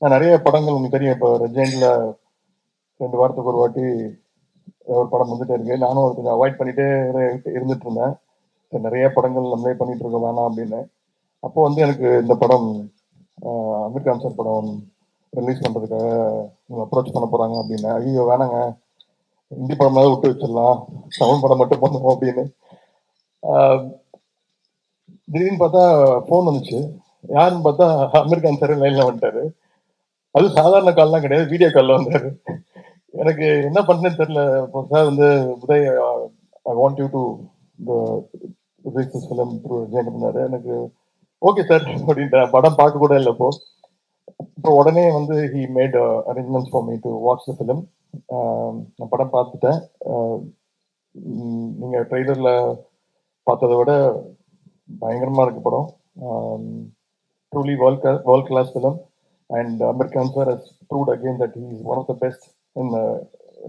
நான் நிறைய படங்கள் உங்களுக்கு தெரியும். இப்போ ரெஜெண்டில் 2 வாரத்துக்கு ஒரு வாட்டி ஒரு படம் வந்துட்டே இருக்கு. நானும் அது கொஞ்சம் அவாய்ட் பண்ணிட்டே இருந்துட்டு இருந்தேன். நிறைய படங்கள் நம்மளே பண்ணிட்டு இருக்கோம் வேணாம் அப்படின்னு. அப்போ வந்து எனக்கு இந்த படம் அமீர் கான் சார் படம் ரிலீஸ் பண்ணுறதுக்காக அப்ரோச் பண்ண போகிறாங்க அப்படின்னு. ஐயோ வேணாங்க, ஹிந்தி படம் தான் விட்டு வச்சிடலாம், தமிழ் படம் மட்டும் பண்ணுவோம் அப்படின்னு. திடீர்னு பார்த்தா ஃபோன் வந்துச்சு. யாருன்னு பார்த்தா அமீர் கான் சார் லைனில் வந்துட்டாரு. அது சாதாரண கால்லாம் கிடையாது, வீடியோ காலில் வந்தாரு. எனக்கு என்ன பண்ணேன்னு தெரியல. சார் வந்து Uday, I want you to this film through பண்ணாரு. எனக்கு ஓகே சார் அப்படின்ட்டு படம் பார்க்க கூட இல்லை. இப்போ உடனே வந்து he made arrangements for me to watch the film. நான் படம் பார்த்துட்டேன். நீங்கள் ட்ரெய்லரில் பார்த்ததை விட பயங்கரமாக இருக்கு படம். Truly world class film. And Amir Khan sir has proved again that he is one of the best in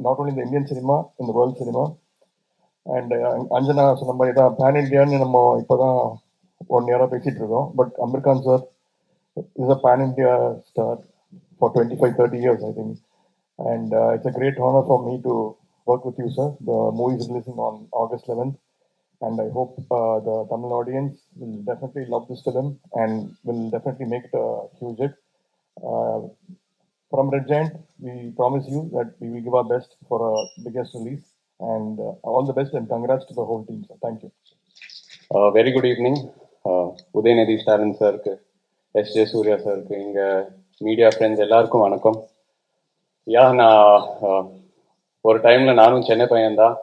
not only in the Indian cinema, in the world cinema. And Anjana சொன்ன மாதிரி தான் pan இண்டியான்னு நம்ம இப்போ தான் 1 year பேசிட்டு இருக்கோம். But Aamir Khan sir is a pan India star for 25-30 years, I think. And it's a great honor for me to work with you, sir. The movie is releasing on August 11th. And I hope the Tamil audience will definitely love this film and will definitely make it a huge hit. From Red Giant, we promise you that we will give our best for a biggest release, and all the best and congrats to the whole team, sir. Thank you. Very good evening. Udhayanidhi Stalin sir, S.J. Surya sir, inga media friends ellarkum vanakkam. Yeah, நான் ஒரு டைமில் நானும் சென்னை பையன்தான்.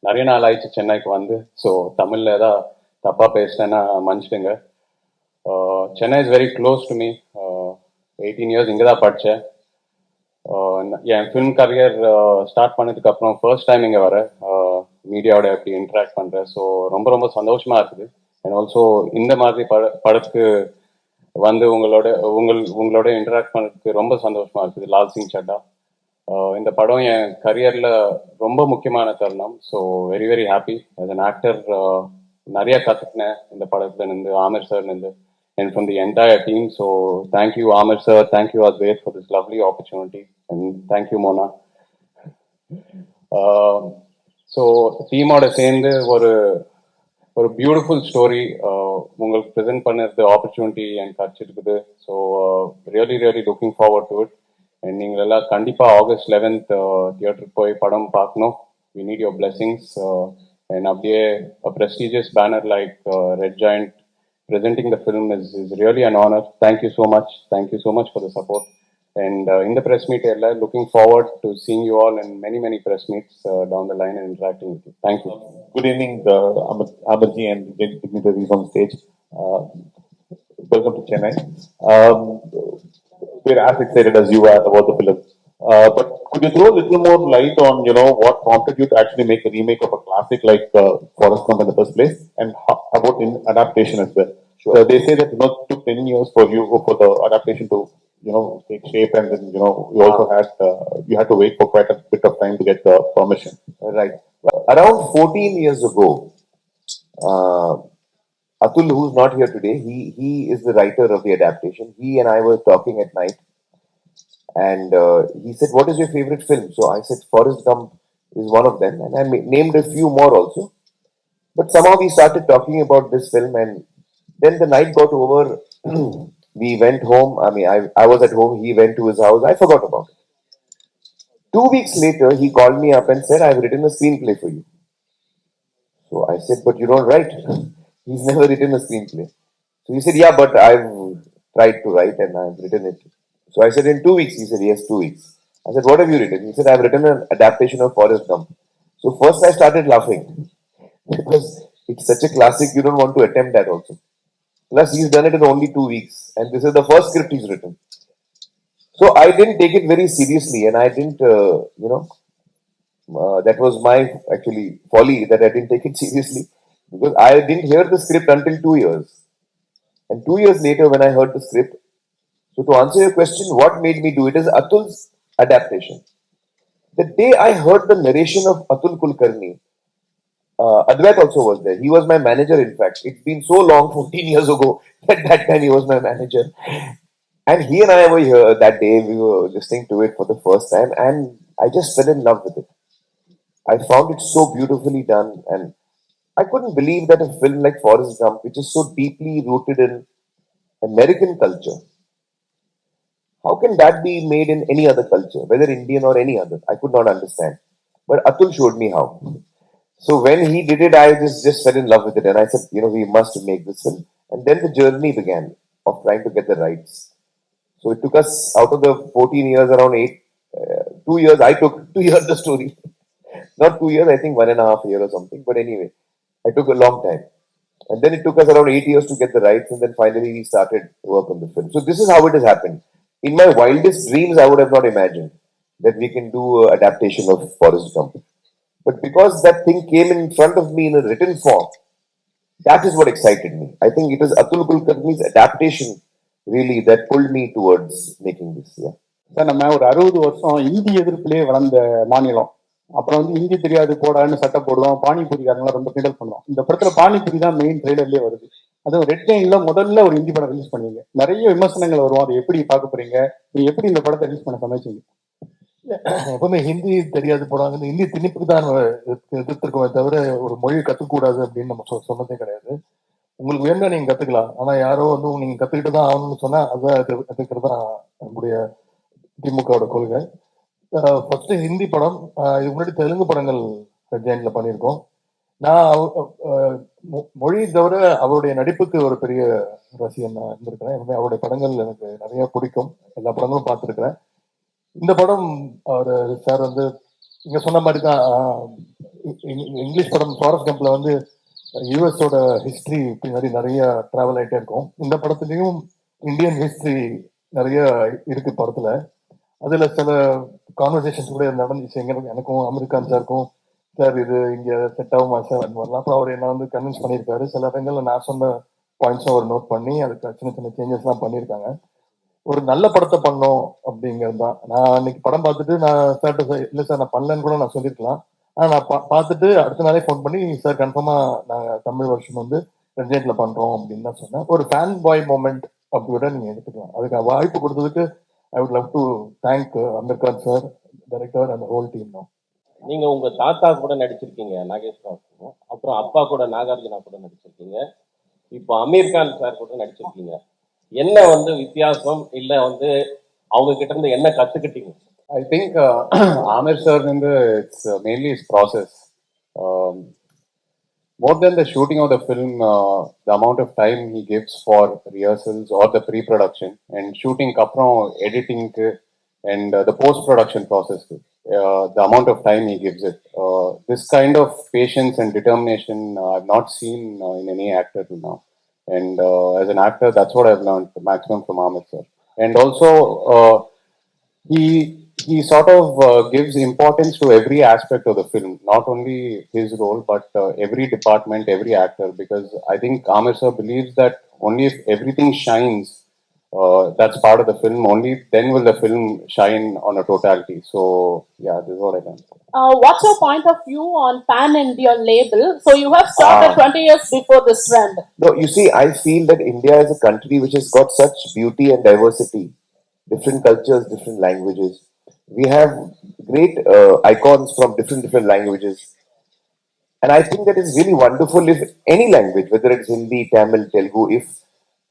நிறைய நாள் ஆயிடுச்சு சென்னைக்கு வந்து. ஸோ தமிழில் ஏதாவது தப்பாக பேசிட்டேன்னா மன்னிச்சிடுங்க. Chennai is very close to me. 18 years இங்கே தான் படித்தேன். என் ஃபிலிம் கரியர் ஸ்டார்ட் பண்ணதுக்கப்புறம் ஃபர்ஸ்ட் டைம் இங்கே வரேன், மீடியாவோட எப்படி இன்ட்ராக்ட் பண்ணுறேன். ஸோ ரொம்ப ரொம்ப சந்தோஷமாக இருக்குது. அண்ட் ஆல்சோ இந்த மாதிரி படத்துக்கு வந்து உங்களோட இன்ட்ராக்ட் பண்ணுறதுக்கு ரொம்ப சந்தோஷமாக இருக்குது. லால் சிங் சட்டா இந்த படம் என் கரியரில் ரொம்ப முக்கியமான தருணம். So very very happy. As an actor நிறைய கற்றுக்கினேன் இந்த படத்துலேருந்து, Aamir சார்லேருந்து, and from the entire team. So thank you Amir sir, thank you Advait for this lovely opportunity, and thank you Mona. So team oda சேர்ந்து ஒரு beautiful story உங்களுக்கு present பண்ணுறது opportunity எனக்கு கிடச்சிருக்குது. So really really looking forward to it. And நீங்கள் எல்லாம் கண்டிப்பாக August 11th தியேட்டருக்கு போய் படம் பார்க்கணும். we need your blessings. And அப்படியே a prestigious banner like Red Giant presenting the film is really an honor. Thank you so much. Thank you so much for the support. And in the press meet, looking forward to seeing you all in many press meets down the line and interacting with you. Thank you. Good evening, Amarji and dignitaries on stage. Welcome to Chennai. We're as excited as you are about the film. But could you throw a little more light on, what prompted you to actually make a remake of a classic like Forrest Gump in the first place, and about adaptation as well? Sure. They say that it took 10 years for the adaptation to take shape, and then you also had to wait for quite a bit of time to get the permission. Right. Well, around 14 years ago, Atul, who's not here today, he is the writer of the adaptation. He and I were talking at night. And he said, what is your favorite film? So I said, Forrest Gump is one of them. And I named a few more also. But somehow we started talking about this film. And then the night got over. We went home. I mean, I was at home. He went to his house. I forgot about it. 2 weeks later, he called me up and said, I've written a screenplay for you. So I said, but you don't write. He's never written a screenplay. So he said, yeah, but I've tried to write and I've written it. So I said, in 2 weeks? He said, yes, 2 weeks. I said, what have you written? He said, I've written an adaptation of Forrest Gump. So first I started laughing because it's such a classic, you don't want to attempt that also. Plus he's done it in only 2 weeks and this is the first script he's written. So I didn't take it very seriously, and I didn't, that was my actually folly that I didn't take it seriously, because I didn't hear the script until 2 years. And 2 years later when I heard the script, so to answer your question, what made me do it is Atul's adaptation. The day I heard the narration of Atul Kulkarni, Advait also was there. He was my manager, in fact. It's been so long, 14 years ago, at that time he was my manager. And he and I were here that day, we were listening to it for the first time, and I just fell in love with it. I found it so beautifully done, and I couldn't believe that a film like Forrest Gump, which is so deeply rooted in American culture, how can that be made in any other culture, whether Indian or any other? I could not understand. But Atul showed me how. So when he did it, I just fell in love with it, and I said, we must make this film. And then the journey began of trying to get the rights. So it took us out of the 14 years, around 2 years. I took to hear the story. Not 2 years, I think 1.5 years or something. But anyway, I took a long time. And then it took us around 8 years to get the rights, and then finally we started work on the film. So this is how it has happened. In my wildest dreams, I would have not imagined that we can do an adaptation of Forrest Gump. But because that thing came in front of me in a written form, that is what excited me. I think it was Atul Kulkarni's adaptation really that pulled me towards making this. Yeah. Sir நம்ம ஒரு 60 வருஷம் இந்தி எதிர்ப்பிலே வளர்ந்த மாநிலம். அப்புறம் வந்து இந்தி தெரியாது போடான்னு சட்டை போடுவோம், பானிபூரிக்காரங்களாம் ரொம்ப கிண்டல் பண்ணுவோம். இந்த படத்துல பானிபூரி தான் மெயின் ட்ரெய்லர்லேயே வருது. அதுவும் ரெட் லைன்ல முதல்ல ஒரு ஹிந்தி படம் ரிலீஸ் பண்ணீங்க. நிறைய விமர்சனங்கள் வரும், அதை எப்படி பார்க்க போறீங்க, நீங்க எப்படி இந்த படத்தை ரிலீஸ் பண்ண சமைச்சீங்க? எப்பவுமே ஹிந்தி தெரியாது போடாங்க, ஹிந்தி திணிப்புக்கு தான் எதிர்த்திருக்கோமே தவிர ஒரு மொழியை கற்றுக்கூடாது அப்படின்னு நம்ம சொன்னதே கிடையாது. உங்களுக்கு வேணும்னா நீங்க கத்துக்கலாம், ஆனா யாரோ வந்து நீங்க கத்துக்கிட்டு தான் ஆகணும்னு சொன்னா அதான் எதிர்க்கிறது தான் நம்முடைய திமுகவோட கொள்கை. ஃபர்ஸ்ட் ஹிந்தி படம், இதுக்கு முன்னாடி தெலுங்கு படங்கள் ஜெயின்ல பண்ணியிருக்கோம். நான் மொழி தவிர அவருடைய நடிப்புக்கு ஒரு பெரிய ரசிகன் நான் இருந்திருக்கிறேன். எப்பவுமே அவருடைய படங்கள் எனக்கு நிறைய பிடிக்கும், எல்லா படங்களும் பார்த்துருக்கிறேன். இந்த படம் அவர் சார் வந்து நீங்க சொன்ன மாதிரி தான் இங்கிலீஷ் படம் ஃபாரஸ்ட் கம்ப்ல வந்து யூஎஸோட ஹிஸ்டரி பின்னாடி நிறைய டிராவல் ஆகிட்டே இருக்கும். இந்த படத்துலையும் இந்தியன் ஹிஸ்டரி நிறைய இருக்கு படத்துல. அதுல சில கான்வர்சேஷன்ஸ் கூட நடந்துச்சு எனக்கும் அமெரிக்கான் சாருக்கும். சார் இது இங்க செட் ஆகுமா சார் அந்த மாதிரிலாம். அப்புறம் அவர் என்ன வந்து கன்வின்ஸ் பண்ணியிருக்காரு. சில இடங்கள்ல நான் சொன்ன பாயிண்ட்ஸும் அவர் நோட் பண்ணி அதுக்கு சின்ன சின்ன சேஞ்சஸ்லாம் பண்ணியிருக்காங்க. ஒரு நல்ல படத்தை பண்ணோம் அப்படிங்கிறது தான். நான் அன்னைக்கு படம் பார்த்துட்டு நான் சார்ட்ட இல்லை சார் நான் பண்ணலன்னு கூட நான் சொல்லியிருக்கலாம். ஆனால் நான் பார்த்துட்டு அடுத்த நாளே ஃபோன் பண்ணி சார் கன்ஃபார்மா நாங்கள் தமிழ் வருஷன் வந்து ரெஜென்ட்ல பண்றோம் அப்படின்னு தான் சொன்னேன். ஒரு ஃபேன் பாய் மூமெண்ட் அப்படி விட நீங்க எடுத்துக்கலாம். அதுக்கு வாய்ப்பு கொடுத்ததுக்கு I would love to thank Ambedkar sir, director and whole team. தான் நீங்க உங்க தாத்தா கூட நடிச்சிருக்கீங்க நாகேஸ்வரா, அப்புறம் அப்பா கூட நாகார்ஜுனா கூட நடிச்சிருக்கீங்க, இப்போ அமீர் கான் சார் கூட நடிச்சிருக்கீங்க. என்ன வந்து வித்தியாசம், இல்ல வந்து அவங்க கிட்ட இருந்து என்ன கத்துக்கிட்டீங்க? I think Amir sir in it's mainly his process. More than the shooting of the film, the amount of time he gives for rehearsals or the pre-production and shooting kapram editing and the post-production process, the amount of time he gives it. This kind of patience and determination I've not seen in any actor till now. And as an actor, that's what I've learned the maximum from Amir sir. And also, he sort of gives importance to every aspect of the film, not only his role, but every department, every actor, because I think Amir sir believes that only if everything shines, that's part of the film, only then will the film shine on a totality. So, yeah, this is what I can say. What's your point of view on Pan India label? So you have started 20 years before this trend. No, you see, I feel that India is a country which has got such beauty and diversity, different cultures, different languages. We have great icons from different languages. And I think that it's really wonderful if any language, whether it's Hindi, Tamil, Telugu, if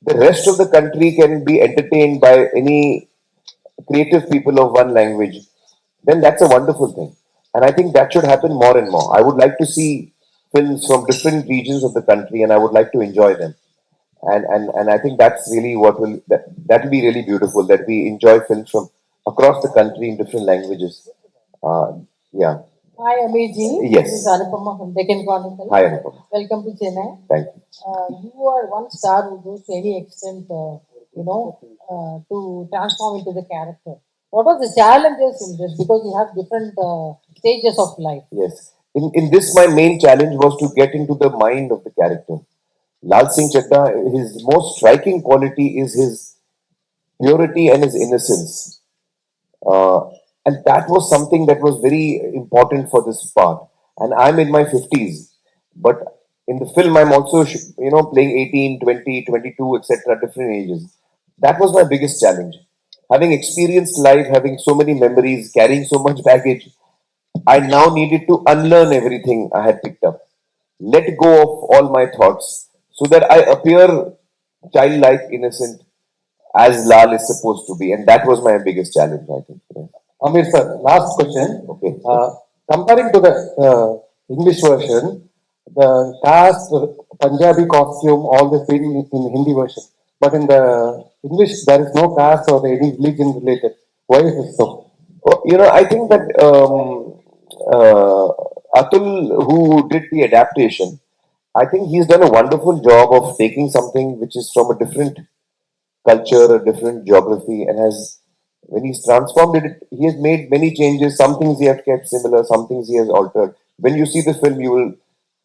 the rest of the country can be entertained by any creative people of one language, then that's a wonderful thing. And I think that should happen more and more. I would like to see films from different regions of the country, and I would like to enjoy them. And I think that's really what that will be really beautiful, that we enjoy films from across the country in different languages. Yeah. Hi, Amiji. Yes. This is Anupama from Deccan Chronicle. Hi, Anupama. Welcome to Chennai. Thank you. You are one star who goes to any extent, to transform into the character. What are the challenges in this? Because you have different stages of life. Yes. In this, my main challenge was to get into the mind of the character. Laal Singh Chaddha, his most striking quality is his purity and his innocence. And that was something that was very important for this part. And I'm in my 50s. But in the film, I'm also, playing 18, 20, 22, etc., different ages. That was my biggest challenge. Having experienced life, having so many memories, carrying so much baggage, I now needed to unlearn everything I had picked up, let go of all my thoughts, so that I appear childlike, innocent, as Laal is supposed to be. And that was my biggest challenge, I think. Yeah. Amir sir, last question. Okay. Comparing to the English version, the cast, Punjabi costume, all the thing in Hindi version. But in the English, there is no caste or any religion related. Why is it so? I think that Atul, who did the adaptation, I think he's done a wonderful job of taking something which is from a different culture, a different geography, and when he's transformed it, he has made many changes. Some things he has kept similar, some things he has altered. When you see the film, you will,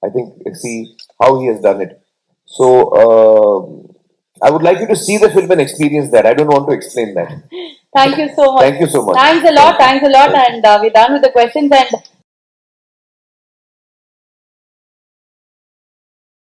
I think, see how he has done it. So, I would like you to see the film and experience that. I don't want to explain that. Thank you so much. Thank you so much. Thanks a lot. Thanks a lot. And we're done with the questions. And